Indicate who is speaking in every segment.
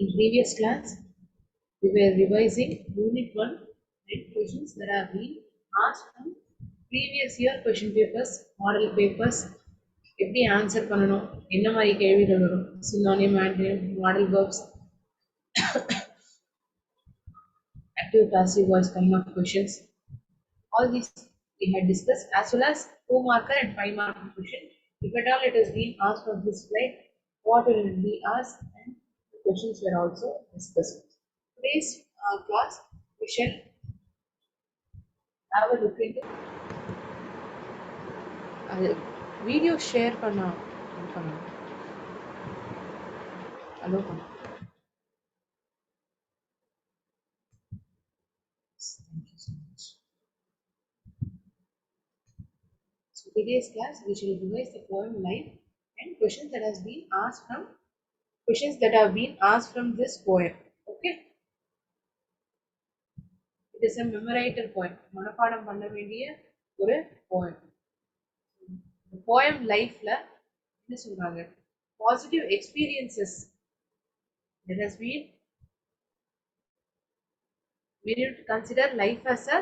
Speaker 1: In previous class, we were revising Unit 1 and questions that have been asked from previous year question papers, model papers. எப்படி answer பண்ணணும், என்ன மாதிரி கேள்விகள் வரும், synonym, ஆன்டோனிம், model verbs, active passive voice kind of questions. All these we had discussed, as well as 2 marker and 5 marker question. If at all it is being asked from this slide, what will be asked, and the questions were also discussed. Today's class we shall have a look into video share பண்ணா hello thank you so much. So today's class we shall revise the poem live and questions that have been asked from this poem. Okay, it is a memorator poem, மனப்பாடம் பண்ண வேண்டிய ஒரு poem. The poem lifeல என்ன சொல்றாங்க, positive experiences that has been, we need to consider life as a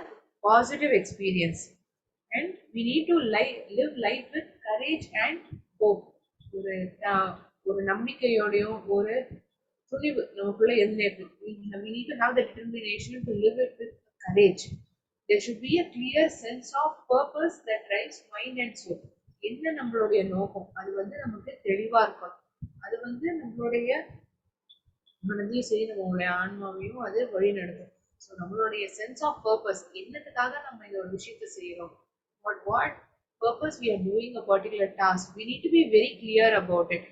Speaker 1: positive experience and we need to live life with courage and hope. ஒரு நம்பிக்கையோடையும் ஒரு துணிவு நமக்குள்ள இருந்தே, we need to have the determination to live it with courage. There should be a clear sense of purpose that drives mind and soul. என்ன நம்மளுடைய நோக்கம், அது நமக்கு தெளிவா இருக்கணும். அது நம்மளுடைய மனதையும் சரி நம்மளுடைய ஆன்மாவையும் அது வழி நடத்தும். ஸோ நம்மளுடைய சென்ஸ் ஆஃப் பர்பஸ், என்னத்துக்காக நம்ம இந்த ஒரு விஷயத்தை செய்யறோம், what purpose we are doing a particular task, we need to be very clear about it.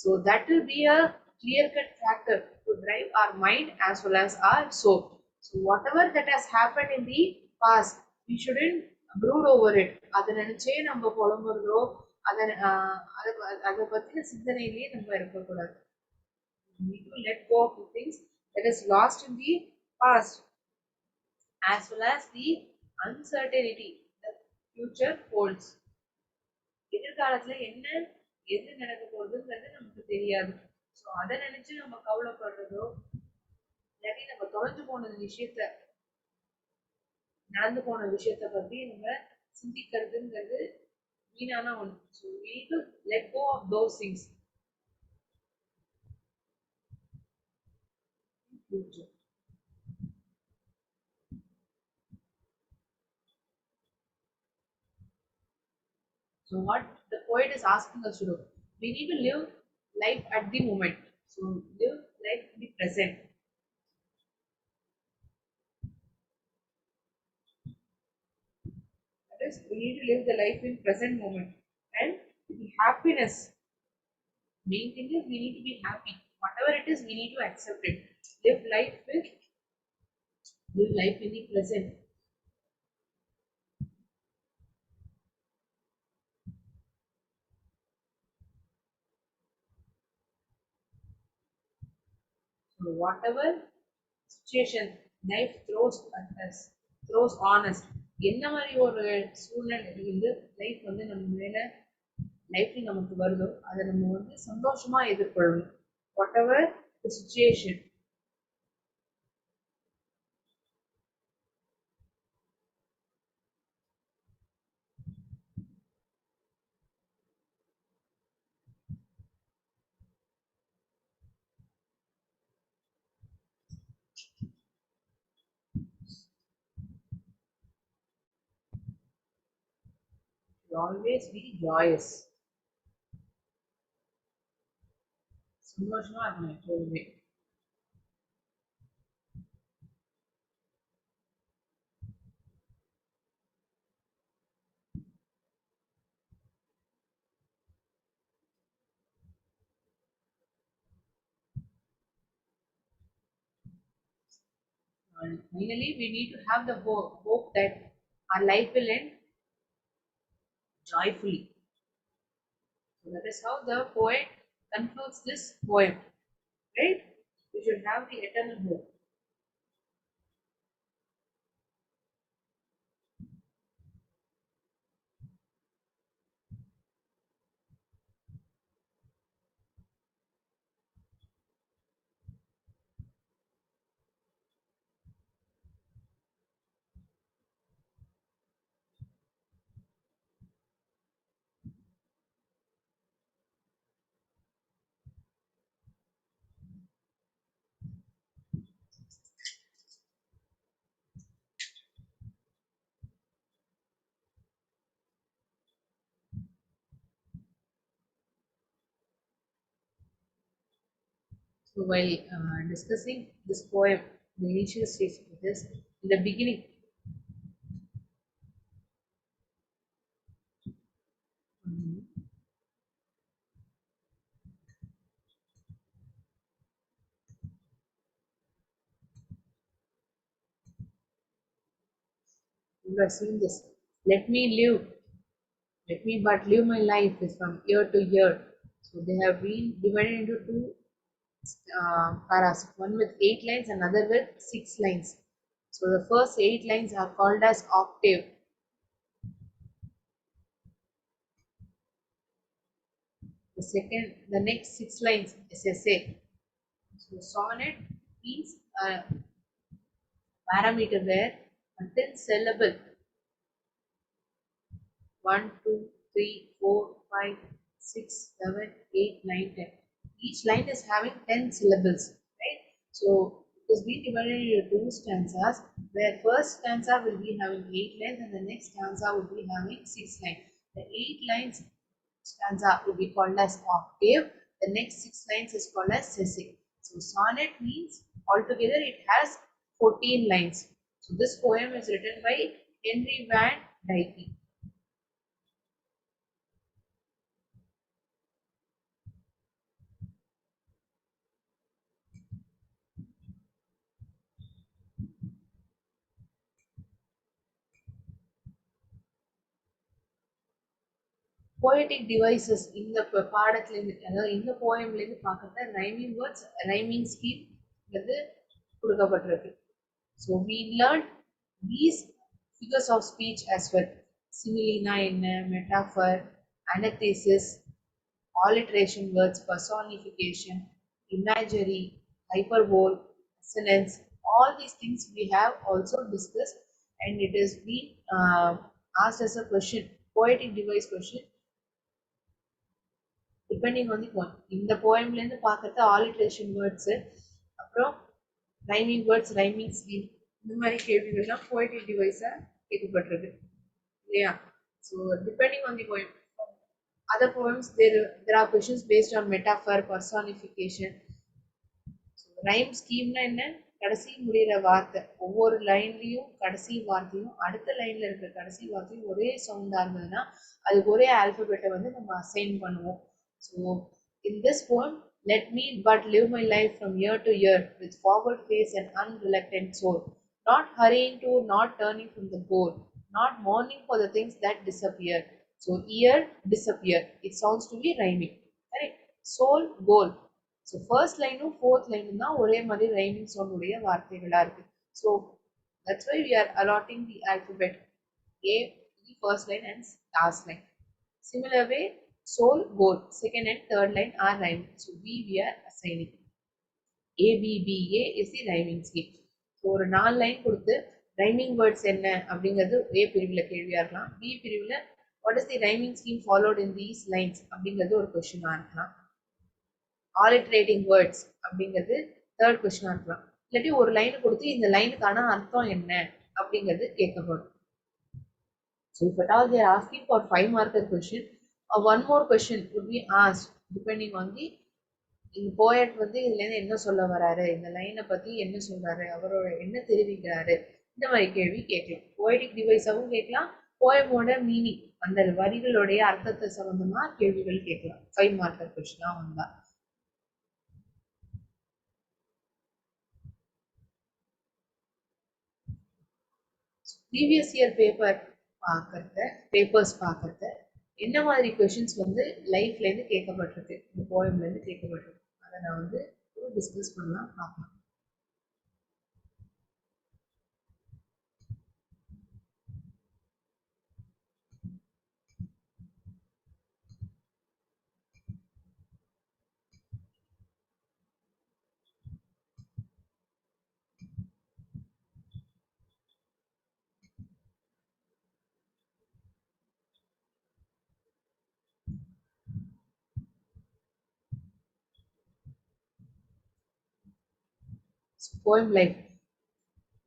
Speaker 1: So that will be a clear cut factor to drive our mind as well as our soul. So whatever that has happened in the past, we shouldn't brood over it. அதை நினைச்சே நம்ம புலம்புறதோ அதை பத்தின சிந்தனையிலேயே நம்ம இருக்கக்கூடாது. We need to let go of the things that is lost in the past, as well as the uncertainty that future holds. எதிர்காலத்துல எது நடக்க போகுதுங்கிறது நமக்கு தெரியாது. ஸோ அதை நினைச்சு நம்ம கவலைப்படுறதோ இல்லாட்டி நம்ம தொலைஞ்சு போன விஷயத்த, நடந்து போன விஷயத்த பத்தி நம்ம சிந்திக்கிறதுங்கிறது வீணான ஒன்று. So we need to let go of those things. Future. So what the poet is asking us to do, we need to live life at the moment. So live life in the present. That is, we need to live the life in present moment and the happiness. Main thing is we need to be happy. Whatever it is, we need to accept it. Live life in the present. So whatever situation life throws on us, என்ன மாதிரி ஒரு சூழ்நிலை life நம்ம மேல லைஃப்ல நமக்கு வருதோ அதை நம்ம சந்தோஷமா எதிர்கொள்ளணும். whatever the situation. Always be joyous. சந்தோஷமா இருக்கணும் எப்போதுமே. And finally, we need to have the hope that our life will end joyfully. So that is how the poet concludes this poem, right? We should have the eternal hope. So while discussing this poem, the initial stage of this, in the beginning, you are seeing this. Let me live, let me but live my life is from year to year. So they have been divided into two paras, one with 8 lines, another with 6 lines. So the first 8 lines are called as octave. The next 6 lines is essay. So sonnet means a parameter where a 10 syllable, 1, 2, 3, 4, 5, 6, 7, 8, 9, 10. Each line is having 10 syllables, right? So it is being divided into two stanzas, where first stanza will be having 8 lines and the next stanza will be having 6 lines. The 8 lines stanza will be called as octave. The next 6 lines is called as sessile. So sonnet means altogether it has 14 lines. So this poem is written by Henry Van Dyke. Poetic devices இந்த பாடத்துல இருந்து, அதாவது இந்த போயம்ல இருந்து பார்க்கறத rhyming words, rhyming scheme வந்து கொடுக்கப்பட்டிருக்கு. So we learned these figures of speech as well. Simile என்ன, metaphor, anathesis, alliteration words, personification, imagery, hyperbole, assonance, all these things we have also discussed, and it has been asked as a question, poetic device question, depending on the poem. இந்த போயம்ல இருந்து பார்க்கறது alliteration words, அப்புறம் rhyming words, rhyming scheme, இந்த மாதிரி கேள்விகள்லாம் poetic டிவைஸா கேட்கப்பட்டிருக்கு இல்லையா? So depending on the poem, other poems there are questions based on metaphor, personification. Rhyme ஸ்கீம்னா என்ன? கடைசி முடிகிற வார்த்தை, ஒவ்வொரு லைன்லையும் கடைசி வார்த்தையும் அடுத்த லைன்ல இருக்கிற கடைசி வார்த்தையும் ஒரே சவுண்டா இருந்ததுன்னா அதுக்கு ஒரே ஆல்பபெட்டை வந்து நம்ம அசைன் பண்ணுவோம். So in this poem, let me but live my life from year to year with forward face and unreluctant soul, not hurrying to, not turning from the goal, not mourning for the things that disappear. So year, disappear, it sounds to be rhyming, right? Soul, goal. So first line and fourth line தான் ஒரே மாதிரி rhyming sound உடைய வார்த்தைகளா இருக்கு. So that's why we are allotting the alphabet A, the first line and last line. Similar way, soul, goal, second and third line are rhyming. So we are assigning. A, B, B, A is the rhyming scheme. So ஒரு 4 line கொடுத்து rhyming words என்ன அப்படிங்கிறது A பிரிவில் கேள்வியா இருக்கலாம். B பிரிவில் what is the rhyming scheme followed in these lines அப்படிங்கிறது ஒரு கொஸ்டினா இருக்கலாம். ஆலிட்ரேட்டிங் வேர்ட்ஸ் அப்படிங்கிறது தேர்ட் கொஸ்டினா இருக்கலாம். இல்லாட்டி ஒரு லைன் கொடுத்து இந்த லைனுக்கான அர்த்தம் என்ன அப்படிங்கிறது கேட்கப்படும். So if at all they are asking for 5-marker question, one more question would be asked depending on the இந்த போயட் வந்து இதுல இருந்து என்ன சொல்ல வராரு, இந்த லைனை பத்தி என்ன சொல்றாரு, அவரோட என்ன தெரிவிக்கிறாரு, இந்த மாதிரி கேள்வி கேட்கலாம். போயட்டிக் டிவைஸாவும் கேட்கலாம், போயமோட மீனிங் அந்த வரிகளுடைய அர்த்தத்தை சம்பந்தமா கேள்விகள் கேட்கலாம். 5-marker கொஸ்டினா வந்தா. ப்ரீவியஸ் இயர் பேப்பர்ஸ் பார்க்கறத என்ன மாதிரி கொஷின்ஸ் வந்து லைஃப்ல இருந்து கேட்கப்பட்டிருக்கு, இந்த போயம்ல இருந்து கேட்கப்பட்டிருக்கு, அதை நான் வந்து டிஸ்கஸ் பண்ணலாம், பார்க்கலாம். போயம் லைஃப்,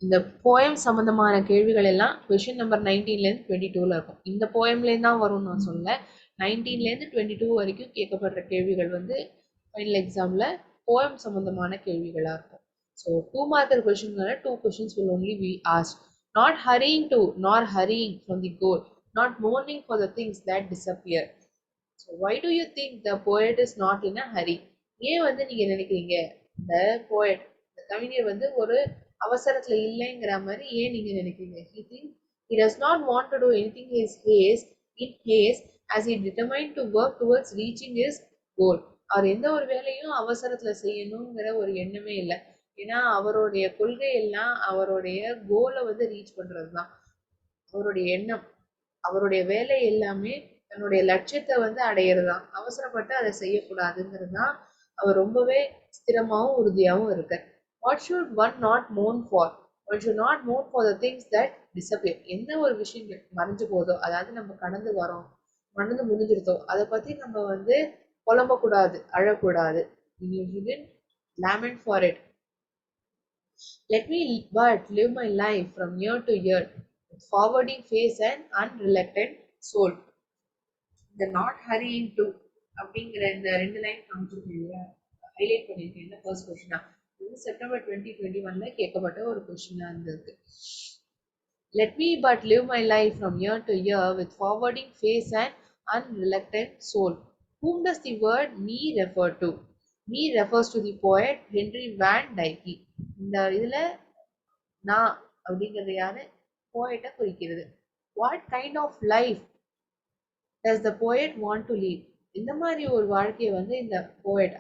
Speaker 1: இந்த போயம் சம்பந்தமான கேள்விகள் எல்லாம் கொஷின் நம்பர் 19லேருந்து 22ல இருக்கும். இந்த போயம்லேருந்து தான் வரும்னு நான் சொல்ல, 19லேருந்து 22 வரைக்கும் கேட்கப்படுற கேள்விகள் வந்து ஃபைனல் எக்ஸாமில் போயம் சம்பந்தமான கேள்விகளா இருக்கும். ஸோ 2 மார்க்கர் கொஷின்னால 2 questions will only be asked. Not hurrying to nor hurrying from the goal, not mourning for the things that disappear. So why do you think the poet is not in a hurry? ஏன் வந்து நீங்க நினைக்கிறீங்க இந்த poet, இந்த கவிஞர் வந்து ஒரு அவசரத்துல இல்லைங்கிற மாதிரி ஏன் நீங்க நினைக்கிறீங்க? He thinks he does not want to do anything in haste as he determined to work towards reaching his goal. அவர் எந்த ஒரு வேலையும் அவசரத்துல செய்யணுங்கிற ஒரு எண்ணமே இல்லை. ஏன்னா அவருடைய கொள்கை எல்லாம் அவருடைய கோலை வந்து ரீச் பண்றதுதான் அவருடைய எண்ணம். அவருடைய வேலை எல்லாமே தன்னுடைய லட்சியத்தை வந்து அடையிறதுதான். அவசரப்பட்டு அதை செய்யக்கூடாதுங்கிறது தான் அவர் ரொம்பவே ஸ்திரமாவும் உறுதியாகவும் இருக்கார். What should one not mourn for? One should not mourn for the things that disappear. என்ன ஒரு விஷயங்கள் மறைஞ்சு போதோ, அதாவது நம்ம கடந்து வரோம், மறந்து முடிஞ்சிருத்தோ, அதை பத்தி நம்ம வந்து புலம்பக்கூடாது, அழக்கூடாது. You shouldn't lament for it. Let me but live my life from year to year with forwarding face and unreluctant soul. இந்த நாட் ஹரியிங் டு அப்படிங்கிற இந்த 2 லைன் காமிச்சிருக்கீங்க, ஹைலைட் பண்ணியிருக்கேன். இந்த ஃபர்ஸ்ட் கொஸ்டினா இது செப்டம்பர் 2021 கேட்கப்பட்ட ஒரு கொஸ்டினா இருந்திருக்கு. Let me but live my life from year to year with forwarding face and unreluctant soul. Whom does the word me refer to? Me refers to the poet Henry Van Dyke. இந்த இதுல நான் அப்படிங்கிறது யாரு? போயட்டை குறிக்கிறது. What kind of life does the poet want to lead? இந்த மாதிரி ஒரு வாழ்க்கையை வந்து இந்த போயட்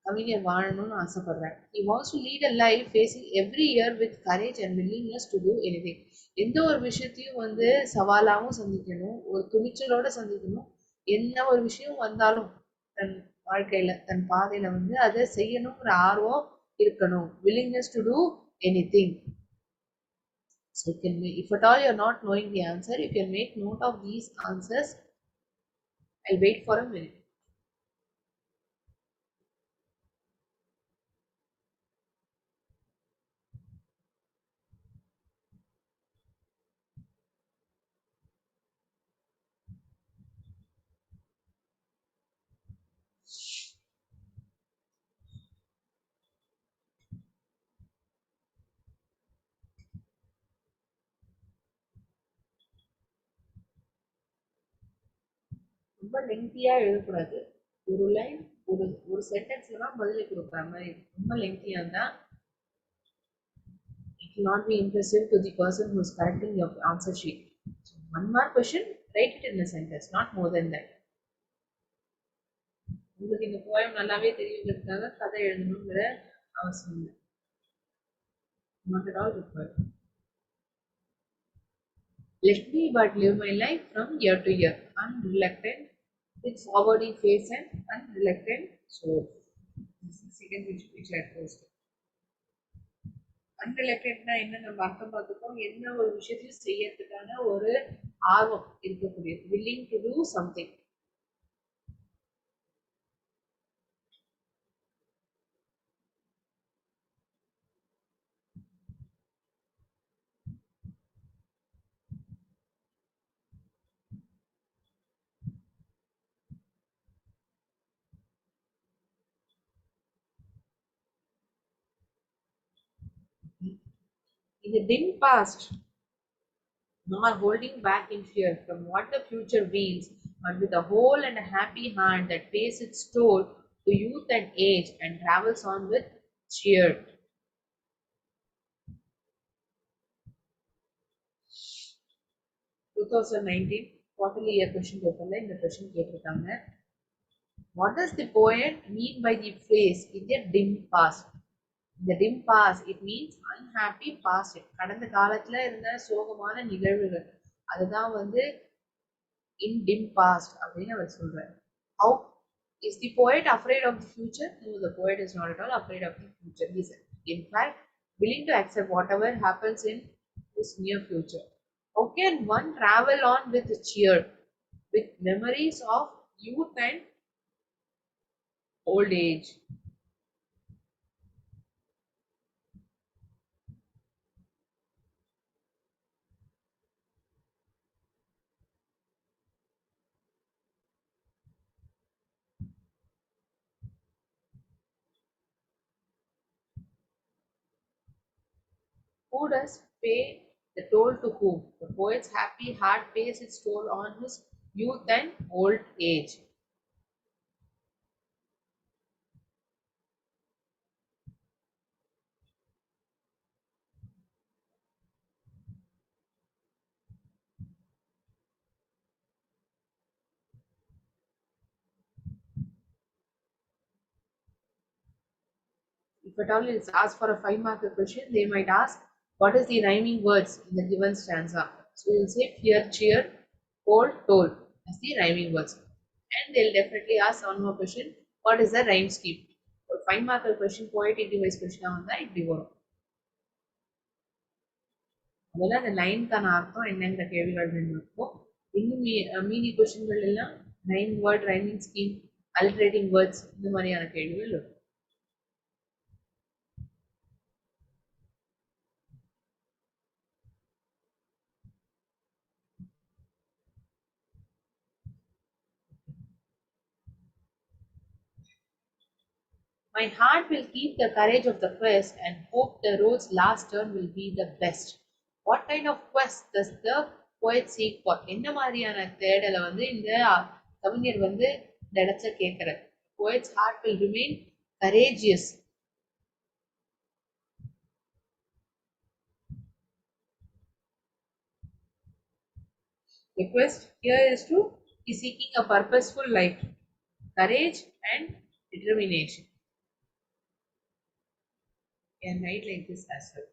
Speaker 1: கவிஞர் வாழணும்னு ஆசைப்படுறார். He wants to lead a life facing every year with courage and willingness to do anything. எந்த ஒரு விஷயத்தையும் வந்து சவாலாகவும் சந்திக்கணும், ஒரு துணிச்சலோட சந்திக்கணும். என்ன ஒரு விஷயம் வந்தாலும் தன் வாழ்க்கையில தன் பாதையில வந்து அதை செய்யணுங்கிற ஆர்வம் இருக்கணும். willingness to do anything. So you can make, if at all you're not knowing the answer, you can make note of these answers. I'll wait for a minute. ரொம்ப லெங்க்தியா எழுதக்கூடாது. ஒரு லைன் ஒரு ஒரு சென்டென்ஸ்ல தான் பதிலை கொடுக்குற மாதிரி ரொம்ப லெங்க்தியா இருந்தா it will not be impressive to the person who is correcting your answer sheet. So 1 mark question, write it in a sentence, not more than that. உங்களுக்கு இந்த போயம் நல்லாவே தெரியுங்கிறதுக்காக கதை எழுதணுங்கிற அவசியம் இல்லை. Not at all required. Let me but live my life from year to year, unreluctant, with forwarding face and unreluctant soul. This is the second which I posted. அன்ரிலேட்டட்னா என்ன நம்ம அர்த்தம் பார்த்துக்கோம். என்ன ஒரு விஷயத்தையும் செய்யறதுக்கான ஒரு ஆர்வம் இருக்கக்கூடியது. willing to do something. In the dim past, nor holding back in fear from what the future wields, but with a whole and a happy hand that pays its toll to youth and age and travels on with cheer. 2019 quarterly year question paperல இந்த question கேட்டிருக்காங்க. What does the poet mean by the phrase in the dim past? The dim past, it means unhappy past. கடந்த காலத்துல இருந்த சோகமான நிகழ்வுகள் அதுதான் வந்து in dim past அப்படின்னு அவர் சொல்றாரு. How is the poet afraid of the future? No, the poet is not at all afraid of the future. He is in fact willing to accept whatever happens in this near future. How can one travel on with cheer, with memories of youth and old age? Who does pay the toll to whom? The poet's happy heart pays its toll on his youth and old age. If at all it's asked for a 5 marker question, they might ask, what is the rhyming words in the given stanza? So you'll say fear, cheer, cold, toll as the rhyming words. And they'll definitely ask one more question, what is the rhyme scheme? ஒரு 5 marker question poetic device question வந்தா இப்படி வரும். முதல்ல அந்த லைனுக்கான அர்த்தம் என்னங்கிற கேள்விகள் ரெண்டு இருக்கும். இன்னும் மீதி கொஸ்டின்கள் எல்லாம் rhyme word, rhyming scheme, alliterating words இந்த மாதிரியான கேள்விகள் இருக்கும். My heart will keep the courage of the quest and hope the road's last turn will be the best. What kind of quest does the poet seek for? என்ன மாதிரியான தேடலை வந்து இந்த கவிஞர் வந்து இந்த இடத்துல கேட்கிறார். Poet's heart will remain courageous. The quest here is to be seeking a purposeful life, courage and determination. And write like this as well.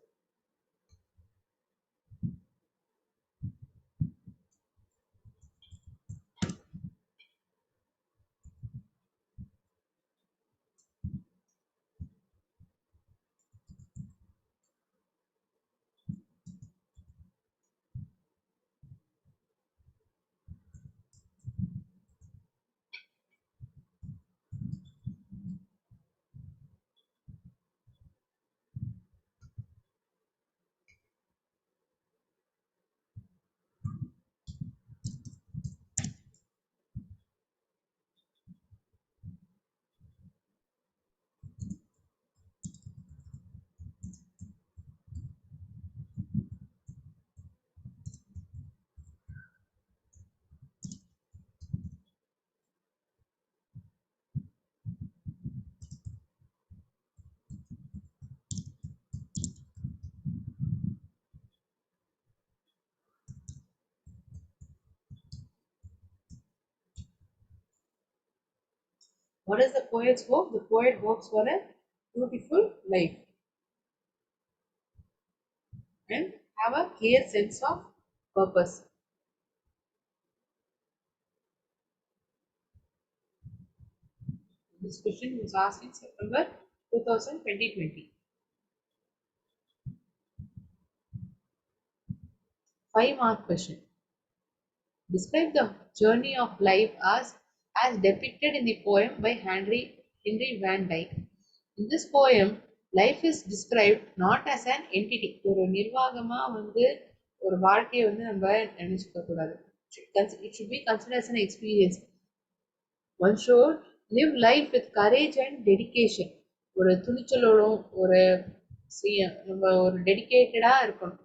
Speaker 1: What is the poet's hope? The poet hopes for a beautiful life and have a clear sense of purpose. This question was asked in September 2020. 5 mark question. Describe the journey of life as depicted in the poem by Henry Van Dyke. In this poem, life is described not as an entity. ஒரு நிர்வாகமா வந்து ஒரு வாழ்க்கையை வந்து நம்ம நினைச்சுக்க கூடாது. It should be considered as an experience. One should live life with courage and dedication. ஒரு துணிச்சலோடும் ஒரு நம்ம ஒரு டெடிகேட்டடா இருக்கணும்.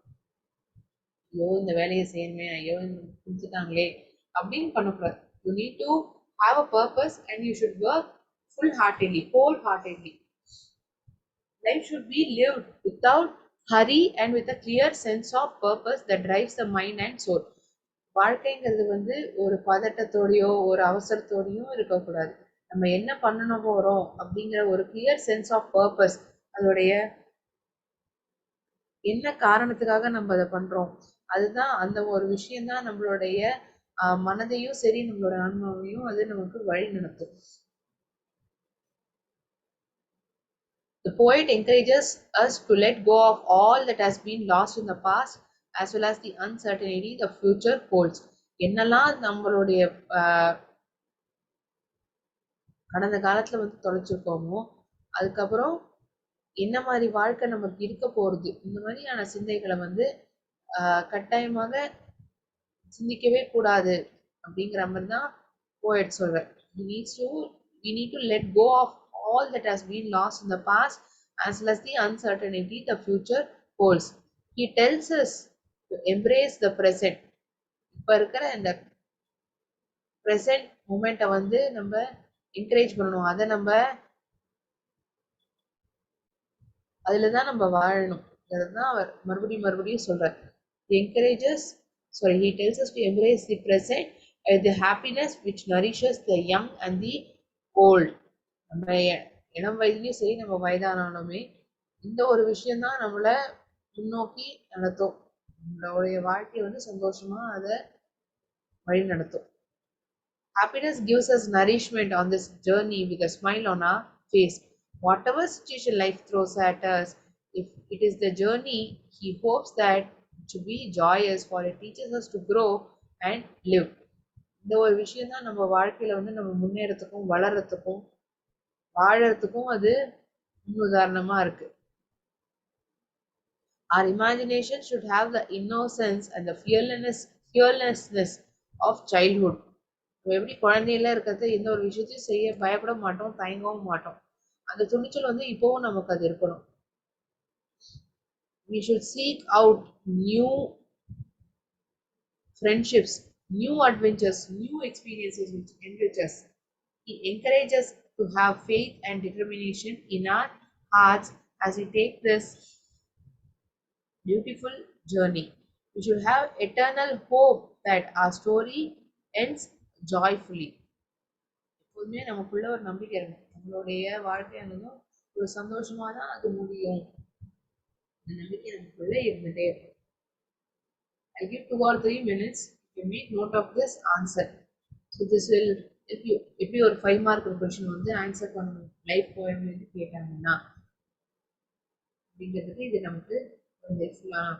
Speaker 1: ஐயோ இந்த வேலையை செய்யணுமே, ஐயோ கொடுத்துட்டாங்களே அப்படின்னு பண்ணக்கூடாது. You need to have a purpose and you should work full heartedly, wholeheartedly. Life should be lived without hurry and with a clear sense of purpose that drives the mind and soul. வாழ்க்கைங்கிறது வந்து ஒரு பதட்டத்தோடையோ ஒரு அவசரத்தோடையும் இருக்கக்கூடாது. நம்ம என்ன பண்ணணும் போறோம் அப்படிங்கிற ஒரு கிளியர் சென்ஸ் ஆஃப் பர்பஸ், அதோடைய என்ன காரணத்துக்காக நம்ம அதை பண்றோம், அதுதான் அந்த ஒரு விஷயம்தான் நம்மளுடைய மனதையும் சரி நம்மளோட ஆன்மாவையும் அது நமக்கு வழி நடத்தும். The poet encourages us to let go of all that has been lost in the past as well as the uncertainty the future holds. என்னெல்லாம் நம்மளுடைய கடந்த காலத்துல வந்து தொலைச்சிருக்கோமோ, அதுக்கப்புறம் என்ன மாதிரி வாழ்க்கை நமக்கு இருக்க போறது, இந்த மாதிரியான சிந்தைகளை வந்து கட்டாயமாக சிந்திக்கவே கூடாது அப்படிங்கிற மாதிரி தான் poet சொல்றார். We need to let go of all that has been lost in the past as well as the uncertainty the future holds. He tells us to embrace the present. இப்ப இருக்கிற இந்த present மூமெண்ட்டை வந்து நம்ம encourage பண்ணணும். அதை நம்ம அதுல தான் நம்ம வாழணும். அதுதான் அவர் மறுபடியும் மறுபடியும் சொல்றார். He encourages, sorry, he tells us to embrace the present and the happiness which nourishes the young and the old. நம்ம இளம் வயதிலையும் சரி, நம்ம வயதானாலுமே இந்த ஒரு விஷயம்தான் நம்மள முன்னோக்கி நடத்தும். நம்மளுடைய வாழ்க்கையை வந்து சந்தோஷமா அதை வழி நடத்தும். Happiness gives us nourishment on this journey with a smile on our face. Whatever situation life throws at us, if it is the journey, he hopes that to be joyous, for it teaches us to grow and live. இந்த ஒரு விஷயம் தான் நம்ம வாழ்க்கையில வந்து நம்ம முன்னேறதுக்கும் வளர்றதுக்கும் வாழறதுக்கும் அது முன்னுதாரணமா இருக்கு. Our imagination should have the innocence and the fearlessness of childhood. நம்ம எப்படி குழந்தையில இருக்கிறது எந்த ஒரு விஷயத்தையும் செய்ய பயப்பட மாட்டோம், தயங்கவும் மாட்டோம். அந்த துணிச்சல் வந்து இப்பவும் நமக்கு அது இருக்கணும். We should seek out new friendships, new adventures, new experiences which enrich us. He encourages to have faith and determination in our hearts as we take this beautiful journey. We should have eternal hope that our story ends joyfully. எப்போதுமே நமக்குள்ள ஒரு நம்பிக்கை இருக்கும். நம்மளுடைய வாழ்க்கையானதும் ஒரு சந்தோஷமா தான் அது முடியும். அந்த நம்பிக்கை நமக்குள்ள இருந்துட்டே இருக்கும். I'll give 2 or 3 minutes. You make note of this answer. So this will help you. எப்படி ஒரு 5 mark கொஸ்டின் வந்து ஆன்சர் பண்ணணும் லைஃப் போயம் கேட்டாங்கன்னா அப்படிங்கிறதுக்கு இது நமக்கு ஒரு ஹெல்ப்ஃபுல்லான.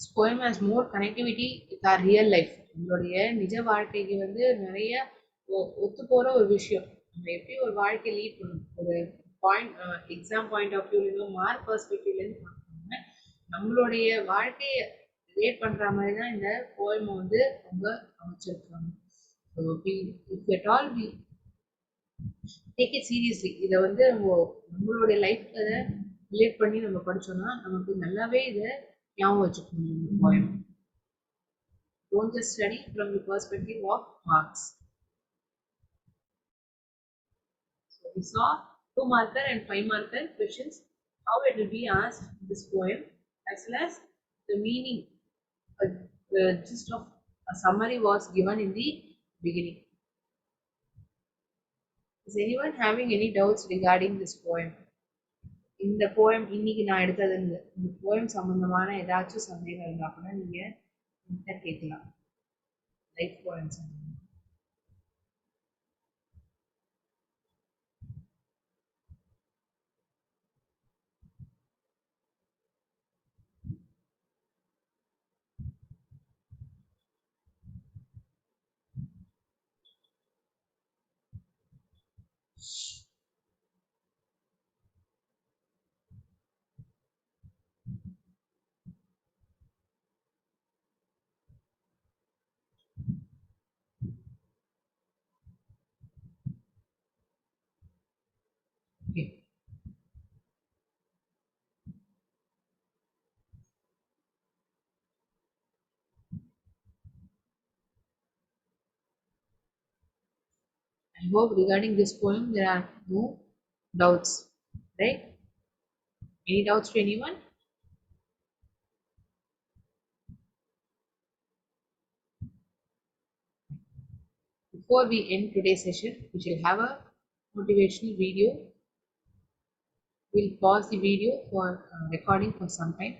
Speaker 1: This poem has more connectivity with our real life. நம்மளுடைய நிஜ வாழ்க்கைக்கு வந்து நிறைய ஒத்து போற ஒரு விஷயம். நம்ம எப்படி ஒரு வாழ்க்கை லீட் பண்ணணும், ஒரு பாயிண்ட் எக்ஸாம் பாயிண்ட் ஆஃப் வியூல மார்க் பெர்ஸ்பெக்டிவ்ல இருந்து பார்க்கணும்னா நம்மளுடைய வாழ்க்கையை ரிலேட் பண்ற மாதிரி தான் இந்த போயம் வந்து ரொம்ப அமைச்சிருக்காங்க. So if at all we take it seriously, இதை வந்து நம்மளுடைய லைஃப்ல ரிலேட் பண்ணி நம்ம படிச்சோம்னா நமக்கு நல்லாவே இதை ஞாபகம் வச்சுக்க முடியும் இந்த poem. Don't just study from the perspective of marks. So we saw 2 marker and 5 marker questions, how it will be asked in this poem, as well as the meaning, the gist of a summary was given in the beginning. Is anyone having any doubts regarding this poem? இந்த poem இன்னைக்கு நான் எடுத்தது இந்த poem சம்பந்தமான ஏதாச்சும் சந்தேகம் இருந்தா கூட நீங்க என்கிட்ட கேட்கலாம். லைஃப் போயம் சம்பந்தமா. I hope regarding this poem there are no doubts, right? Any doubts to anyone? Before we end today's session, we shall have a motivational video. We'll pause the video for recording for some time.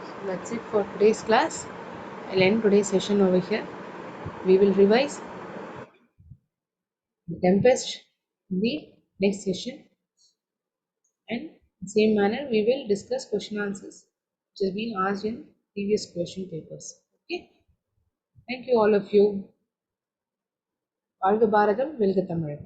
Speaker 1: So that's it for today's class. I'll end today's session over here. We will revise the Tempest in the next session, and in the same manner we will discuss question answers which has been asked in previous question papers. Okay. Thank you all of you. வாழ்க பாரதம் வெல்க தமிழ்.